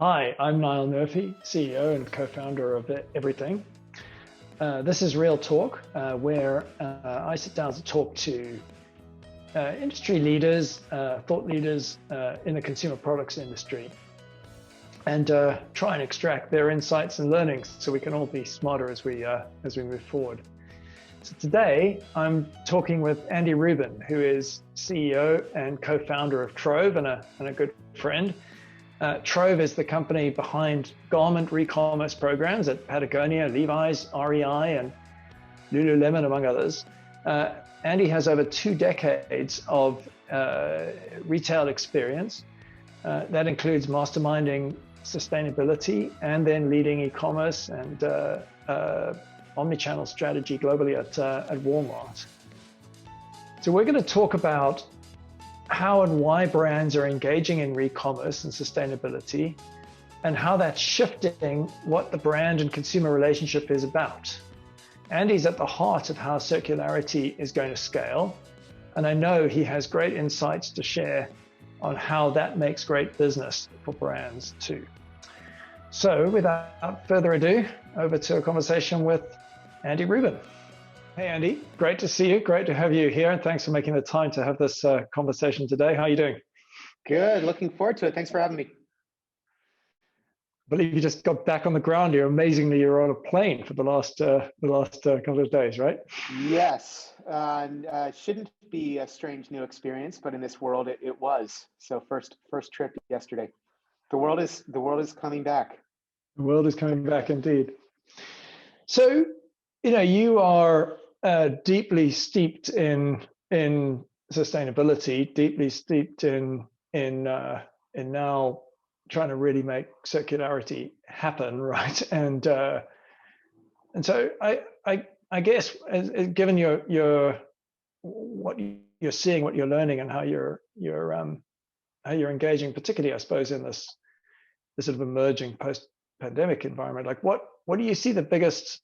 Hi, I'm Niall Murphy, CEO and co-founder of EVRYTHNG. This is Real Talk, where I sit down to talk to industry leaders, thought leaders in the consumer products industry, and try and extract their insights and learnings so we can all be smarter as we move forward. So today, I'm talking with Andy Ruben, who is CEO and co-founder of Trove and a good friend. Trove is the company behind garment reCommerce programs at Patagonia, Levi's, REI, and Lululemon, among others. Andy has over 2 decades of retail experience. That includes masterminding sustainability and then leading e-commerce and omnichannel strategy globally at Walmart. So we're going to talk about how and why brands are engaging in reCommerce and sustainability, and how that's shifting what the brand and consumer relationship is about. Andy's at the heart of how circularity is going to scale, and I know he has great insights to share on how that makes great business for brands too. So without further ado, over to a conversation with Andy Ruben. Hey, Andy, great to see you. Great to have you here. And thanks for making the time to have this conversation today. How are you doing? Good. Looking forward to it. Thanks for having me. I believe you just got back on the ground here. Amazingly, you're on a plane for the last couple of days, right? Yes. Shouldn't be a strange new experience, but in this world, it was. So first trip yesterday. The world is coming back. The world is coming back indeed. So, you are deeply steeped in sustainability, deeply steeped in now trying to really make circularity happen, right? And so I guess given your what you're seeing, what you're learning, and how you're engaging, particularly I suppose in this sort of emerging post-pandemic environment, like what do you see the biggest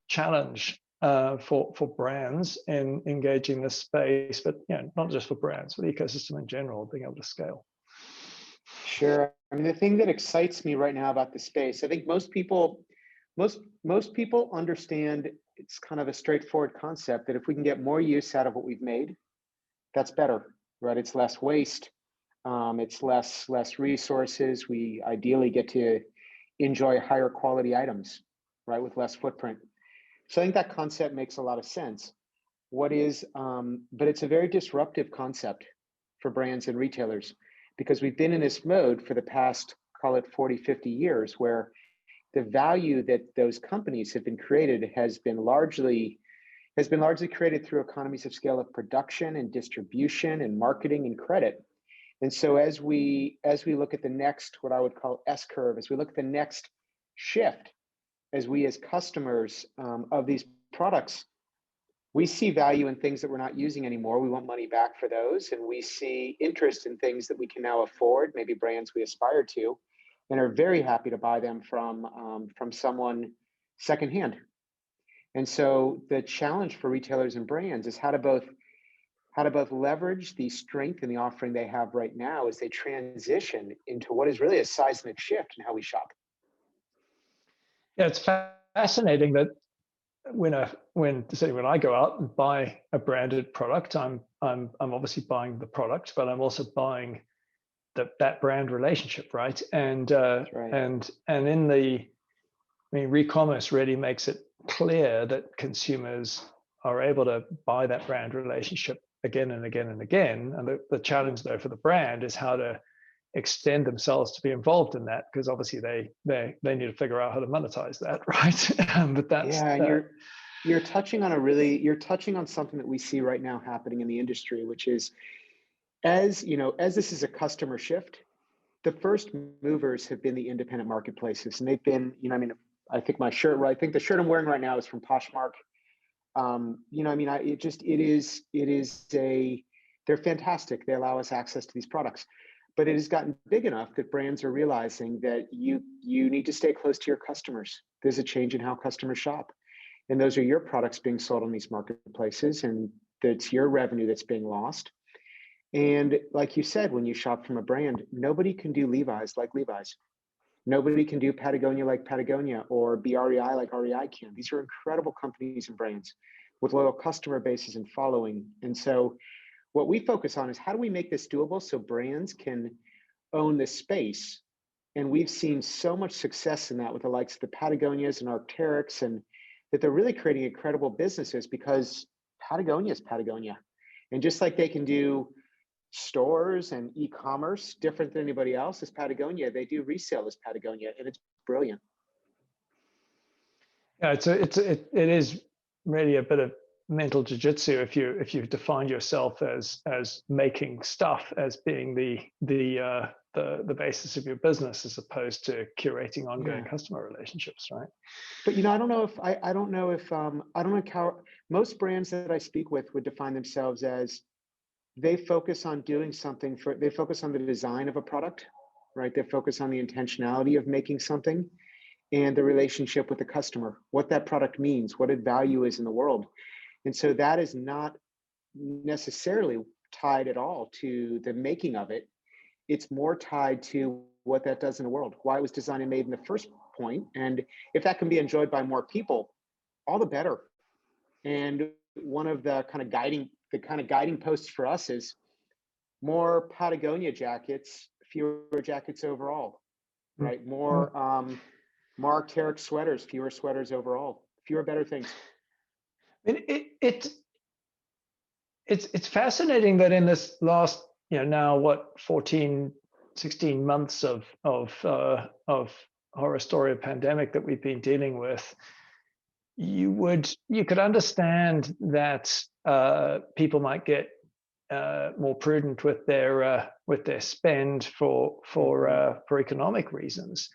challenge for brands in engaging this space, but not just for brands, for the ecosystem in general, being able to scale? Sure. I mean, the thing that excites me right now about the space, I think most people understand it's kind of a straightforward concept that if we can get more use out of what we've made, that's better, right? It's less waste, it's less resources. We ideally get to enjoy higher quality items, right, with less footprint. So I think that concept makes a lot of sense. But it's a very disruptive concept for brands and retailers, because we've been in this mode for the past, call it 40, 50 years, where the value that those companies have been created has been largely created through economies of scale of production and distribution and marketing and credit. And so as we look at the next, what I would call S curve, as we look at the next shift, as we as customers of these products, we see value in things that we're not using anymore. We want money back for those. And we see interest in things that we can now afford, maybe brands we aspire to, and are very happy to buy them from someone secondhand. And so the challenge for retailers and brands is how to both leverage the strength in the offering they have right now as they transition into what is really a seismic shift in how we shop. Yeah, it's fascinating that when I go out and buy a branded product, I'm obviously buying the product, but I'm also buying that brand relationship, right? And right. and in reCommerce really makes it clear that consumers are able to buy that brand relationship again and again and again. And the challenge though for the brand is how to extend themselves to be involved in that, because obviously they need to figure out how to monetize that, right? But that's you're touching on something that we see right now happening in the industry, which is as this is a customer shift, the first movers have been the independent marketplaces, and they've been, I think the shirt I'm wearing right now is from Poshmark. They're fantastic. They allow us access to these products. But it has gotten big enough that brands are realizing that you need to stay close to your customers. There's a change in how customers shop. And those are your products being sold on these marketplaces, and it's your revenue that's being lost. And like you said, when you shop from a brand, nobody can do Levi's like Levi's. Nobody can do Patagonia like Patagonia or BREI like REI can. These are incredible companies and brands with loyal customer bases and following. And so what we focus on is how do we make this doable so brands can own this space? And we've seen so much success in that with the likes of the Patagonias and Arc'teryx, and that they're really creating incredible businesses because Patagonia is Patagonia. And just like they can do stores and e-commerce different than anybody else as Patagonia, they do resale as Patagonia, and it's brilliant. Yeah, it is really a bit of mental jujitsu if you define yourself as making stuff as being the basis of your business as opposed to curating ongoing customer relationships, right? But I don't know how most brands that I speak with would define themselves as they focus on doing something they focus on the design of a product, right? They focus on the intentionality of making something and the relationship with the customer, what that product means, what its value is in the world. And so that is not necessarily tied at all to the making of it. It's more tied to what that does in the world, why it was designed and made in the first point. And if that can be enjoyed by more people, all the better. And one of the kind of guiding posts for us is more Patagonia jackets, fewer jackets overall, right? More Arc'teryx sweaters, fewer sweaters overall, fewer better things. It's fascinating that in this last now 14, 16 months of horror story of pandemic that we've been dealing with, you could understand that people might get more prudent with their spend for economic reasons,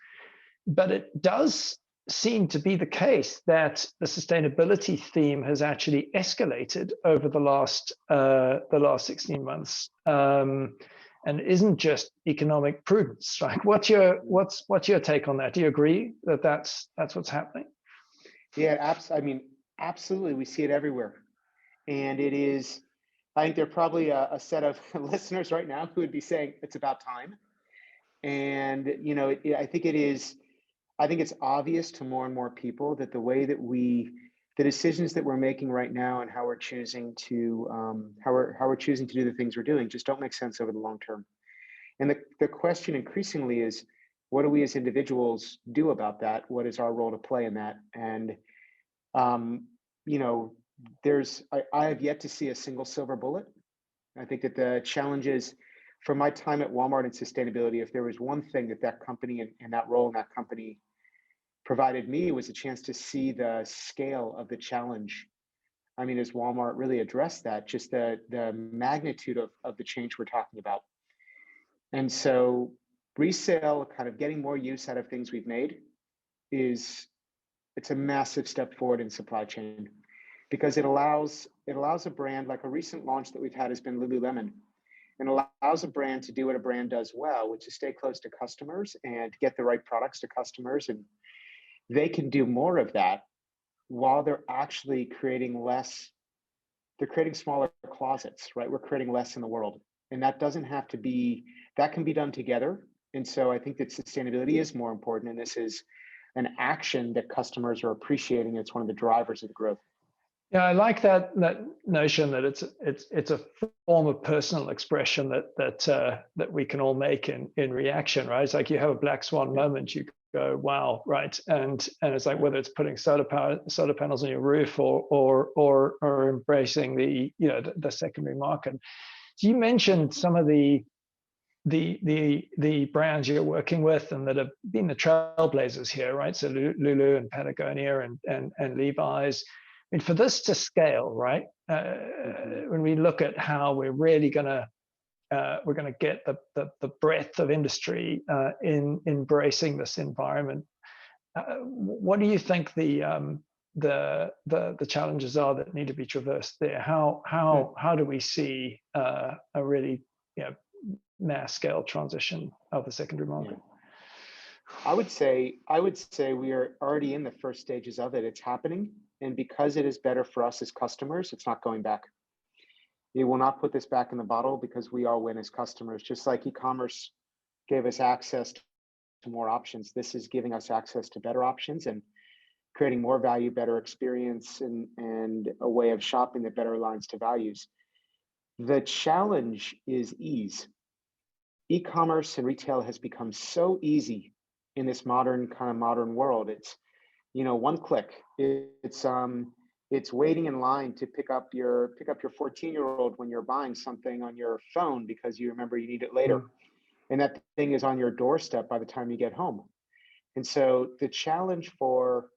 but it does seem to be the case that the sustainability theme has actually escalated over the last 16 months, and isn't just economic prudence. Like, what's your take on that? Do you agree that that's what's happening? Yeah, absolutely. We see it everywhere, and it is. I think there are probably a set of listeners right now who would be saying it's about time, and I think it is. I think it's obvious to more and more people that the decisions that we're making right now and how we're choosing to do the things we're doing just don't make sense over the long term. And the question increasingly is, what do we as individuals do about that? What is our role to play in that? And I have yet to see a single silver bullet. I think that the challenges from my time at Walmart and sustainability, if there was one thing that company and that role in that company provided me, was a chance to see the scale of the challenge. I mean, as Walmart really addressed that, just the magnitude of the change we're talking about. And so resale, kind of getting more use out of things we've made, it's a massive step forward in supply chain, because it allows a brand, like a recent launch that we've had has been Lululemon, and allows a brand to do what a brand does well, which is stay close to customers and get the right products to customers. And they can do more of that while they're actually creating less. They're creating smaller closets, right? We're creating less in the world. And that doesn't have to be, that can be done together. And so I think that sustainability is more important. And this is an action that customers are appreciating. It's one of the drivers of the growth. Yeah, I like that notion that it's a form of personal expression that we can all make in reaction, right? It's like you have a black swan moment, you go, wow, right? And it's like, whether it's putting solar panels on your roof or embracing the secondary market. So you mentioned some of the brands you're working with and that have been the trailblazers here, right? So Lulu and Patagonia and Levi's. I mean, for this to scale, right? When we look at how we're really gonna get the breadth of industry in embracing this environment, what do you think the challenges are that need to be traversed there? How do we see a really mass scale transition of the secondary market? I would say we are already in the first stages of it. It's happening. And because it is better for us as customers, it's not going back. We will not put this back in the bottle, because we all win as customers. Just like e-commerce gave us access to more options. This is giving us access to better options and creating more value, better experience, and a way of shopping that better aligns to values. The challenge is ease. E-commerce and retail has become so easy in this modern world. It's, one click. It's waiting in line to pick up your 14-year-old when you're buying something on your phone because you remember you need it later. And that thing is on your doorstep by the time you get home. And so the challenge for,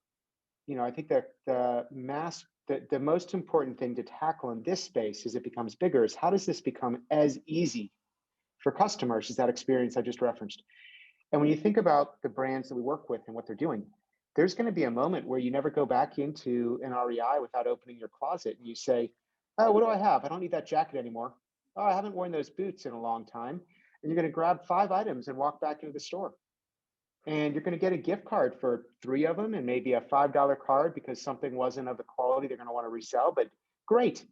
I think that the most important thing to tackle in this space as it becomes bigger is how does this become as easy for customers as that experience I just referenced. And when you think about the brands that we work with and what they're doing, there's going to be a moment where you never go back into an REI without opening your closet and you say, oh, what do I have? I don't need that jacket anymore. Oh, I haven't worn those boots in a long time. And you're going to grab 5 items and walk back into the store. And you're going to get a gift card for 3 of them and maybe a $5 card because something wasn't of the quality they're going to want to resell, but great.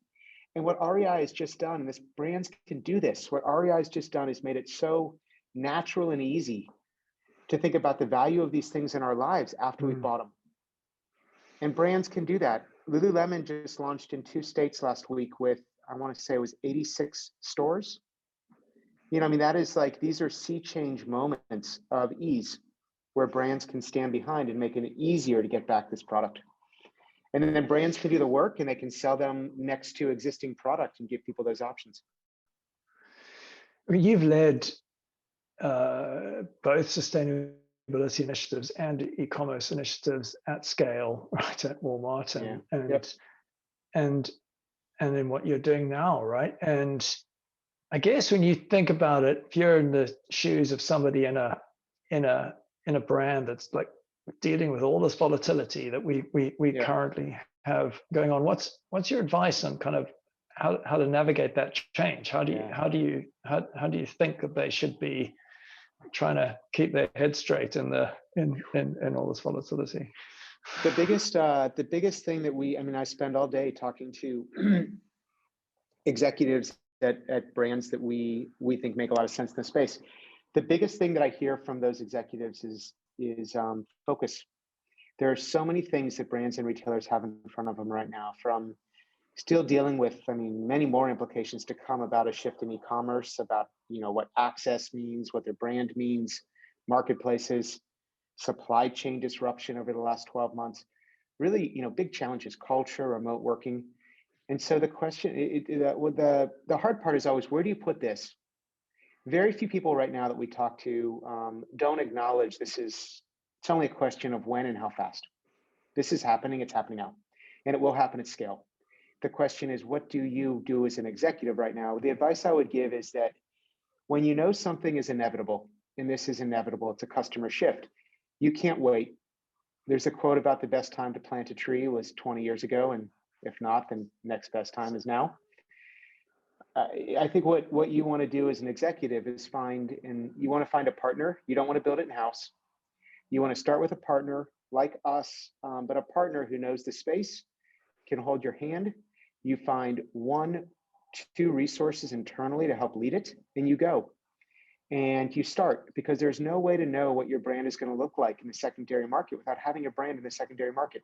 And what REI has just done, and this brands can do this, what REI has just done is made it so natural and easy to think about the value of these things in our lives after we've bought them. And brands can do that. Lululemon just launched in 2 states last week with, I want to say it was 86 stores. That is like, these are sea change moments of ease where brands can stand behind and make it easier to get back this product. And then brands can do the work and they can sell them next to existing product and give people those options. You've led both sustainability initiatives and e-commerce initiatives at scale, right, at Walmart and then what you're doing now, right? And I guess when you think about it, if you're in the shoes of somebody in a brand that's like dealing with all this volatility that we currently have going on, what's your advice on kind of how to navigate that change? How do you think that they should be trying to keep their head straight in all this volatility? The biggest thing that I spend all day talking to executives at brands that we think make a lot of sense in the space. The biggest thing that I hear from those executives is focus. There are so many things that brands and retailers have in front of them right now, from still dealing with, many more implications to come about a shift in e-commerce, about, what access means, what their brand means, marketplaces, supply chain disruption over the last 12 months, really, big challenges, culture, remote working. And so the question, the hard part is always, where do you put this? Very few people right now that we talk to don't acknowledge it's only a question of when and how fast. This is happening, it's happening now, and it will happen at scale. The question is, what do you do as an executive right now? The advice I would give is that when you know something is inevitable, and this is inevitable, it's a customer shift, you can't wait. There's a quote about the best time to plant a tree was 20 years ago, and if not, then next best time is now. I think what you want to do as an executive is you want to find a partner. You don't want to build it in-house. You want to start with a partner like us, but a partner who knows the space, can hold your hand. You find 1, 2 resources internally to help lead it, and you go. And you start, because there's no way to know what your brand is going to look like in the secondary market without having a brand in the secondary market.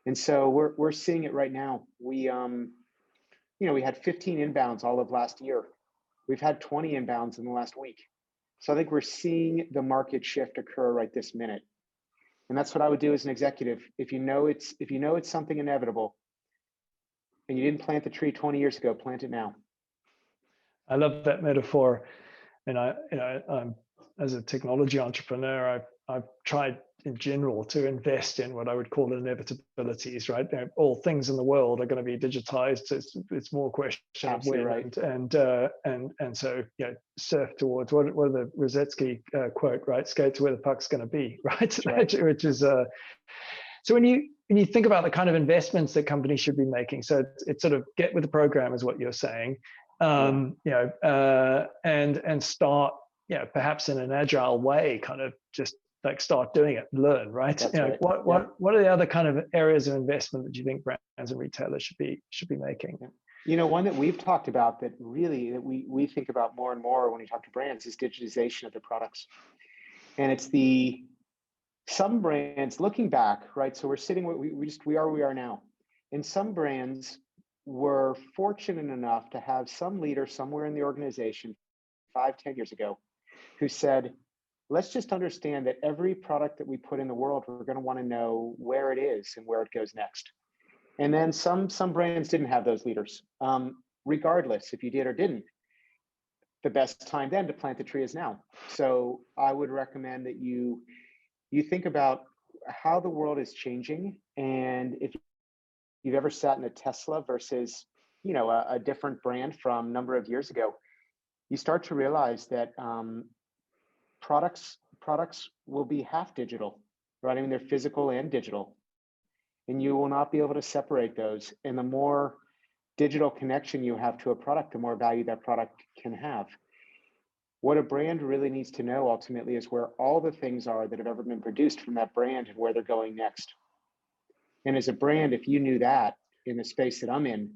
And so we're seeing it right now. We had 15 inbounds all of last year. We've had 20 inbounds in the last week. So I think we're seeing the market shift occur right this minute. And that's what I would do as an executive. If you know it's something inevitable and you didn't plant the tree 20 years ago, plant it now. I love that metaphor. And I'm, as a technology entrepreneur, I've tried in general to invest in what I would call inevitabilities, right? All things in the world are going to be digitized. It's more a question Absolutely of when, right. and so surf towards what the Rosetsky quote, right? Skate to where the puck's going to be, right? Which is so when you think about the kind of investments that companies should be making, so it's sort of get with the program is what you're saying, and start, perhaps in an agile way, kind of just like start doing it, learn, right? Right. What are the other kind of areas of investment that you think brands and retailers should be making? One that we've talked about that we think about more and more when we talk to brands is digitization of their products. And it's some brands looking back, right? So we're sitting, we are where we are now. And some brands were fortunate enough to have some leader somewhere in the organization 5-10 years ago who said, let's just understand that every product that we put in the world, we're going to want to know where it is and where it goes next. And then some brands didn't have those leaders. Regardless if you did or didn't, the best time then to plant the tree is now. So I would recommend that you think about how the world is changing, and if you've ever sat in a Tesla versus a different brand from a number of years ago, you start to realize that products will be half digital, right? I mean, they're physical and digital, and you will not be able to separate those. And the more digital connection you have to a product, the more value that product can have. What a brand really needs to know ultimately is where all the things are that have ever been produced from that brand and where they're going next. And as a brand, if you knew that in the space that I'm in,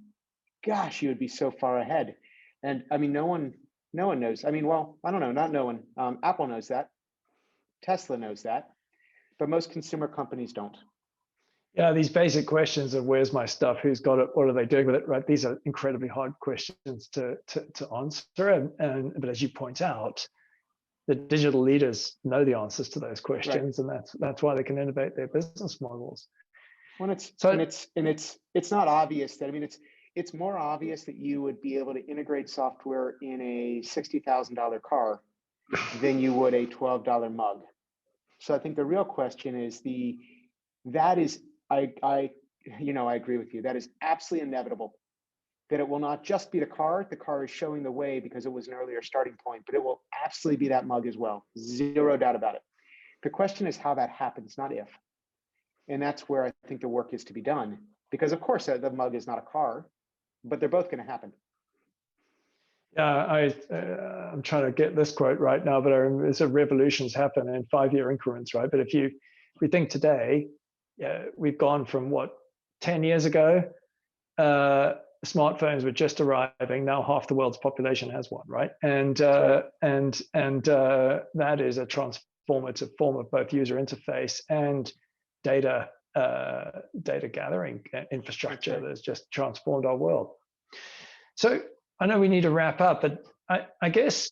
gosh, you would be so far ahead. And I mean, no one knows. I mean, well, I don't know, not no one. Apple knows that. Tesla knows that. But most consumer companies don't. Yeah, these basic questions of where's my stuff, who's got it, what are they doing with it, right? These are incredibly hard questions to answer. But as you point out, the digital leaders know the answers to those questions, right. And that's why they can innovate their business models. Well, it's not obvious that, I mean, it's more obvious that you would be able to integrate software in a $60,000 car than you would a $12 mug. So I think the real question is I agree with you. That is absolutely inevitable. That it will not just be the car. The car is showing the way because it was an earlier starting point, but it will absolutely be that mug as well. Zero doubt about it. The question is how that happens, not if. And that's where I think the work is to be done. Because of course, the mug is not a car, but they're both going to happen. Yeah, I'm trying to get this quote right now, but it's a revolutions happen in 5-year increments, right? But if we think today, we've gone from 10 years ago, smartphones were just arriving. Now half the world's population has one, right? And that is a transformative form of both user interface and data gathering infrastructure that's just transformed our world. So I know we need to wrap up, but I guess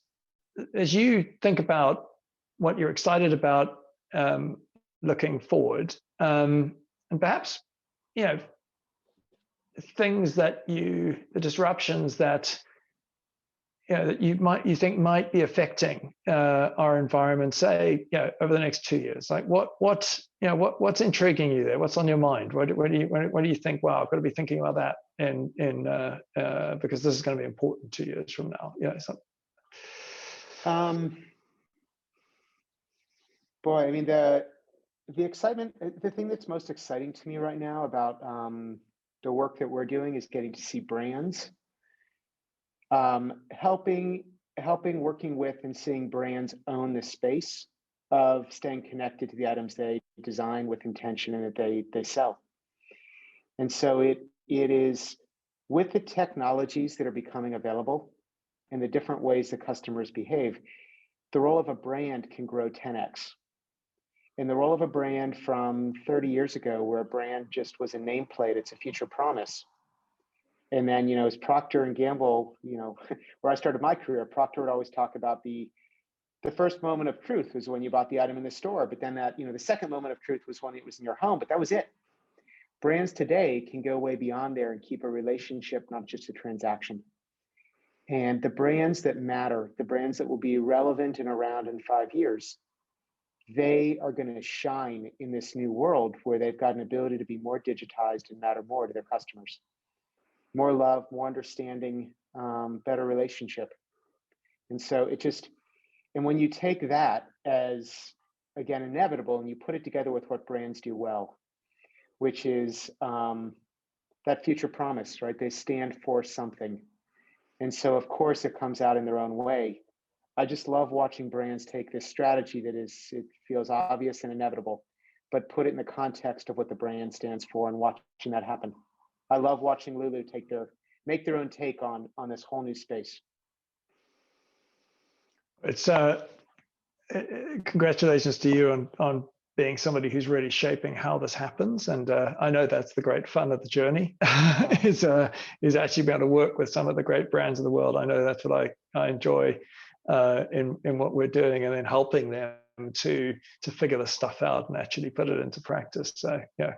as you think about what you're excited about looking forward, and perhaps things that the disruptions that that you think might be affecting our environment, say over the next 2 years, like what's intriguing you there? What's on your mind? What do you think? Wow, I've got to be thinking about that because this is going to be important 2 years from now. Boy, I mean the excitement. The thing that's most exciting to me right now about the work that we're doing is getting to see brands. Helping working with and seeing brands own the space of staying connected to the items they design with intention and that they sell. And so it is with the technologies that are becoming available and the different ways that customers behave, the role of a brand can grow 10x. And the role of a brand from 30 years ago, where a brand just was a nameplate, it's a future promise. And then, as Procter and Gamble, where I started my career, Procter would always talk about the first moment of truth was when you bought the item in the store, but then that, the second moment of truth was when it was in your home, but that was it. Brands today can go way beyond there and keep a relationship, not just a transaction. And the brands that matter, the brands that will be relevant and around in 5 years, they are going to shine in this new world where they've got an ability to be more digitized and matter more to their customers. More love, more understanding, better relationship. And so and when you take that as, again, inevitable, and you put it together with what brands do well, which is that future promise, right? They stand for something. And so, of course, it comes out in their own way. I just love watching brands take this strategy it feels obvious and inevitable, but put it in the context of what the brand stands for and watching that happen. I love watching Lulu make their own take on this whole new space. It's congratulations to you on being somebody who's really shaping how this happens. And I know that's the great fun of the journey is actually being able to work with some of the great brands of the world. I know that's what I enjoy in what we're doing, and then helping them to figure this stuff out and actually put it into practice. So yeah,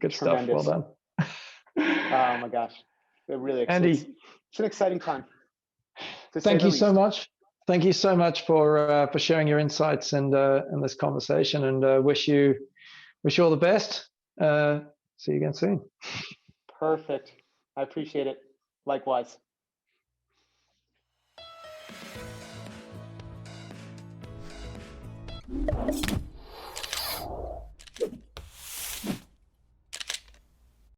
good stuff. Well done. Oh my gosh, it really Andy, it's an exciting time. Thank you so much. Thank you so much for sharing your insights and in this conversation, and wish you all the best. See you again soon. Perfect. I appreciate it. Likewise.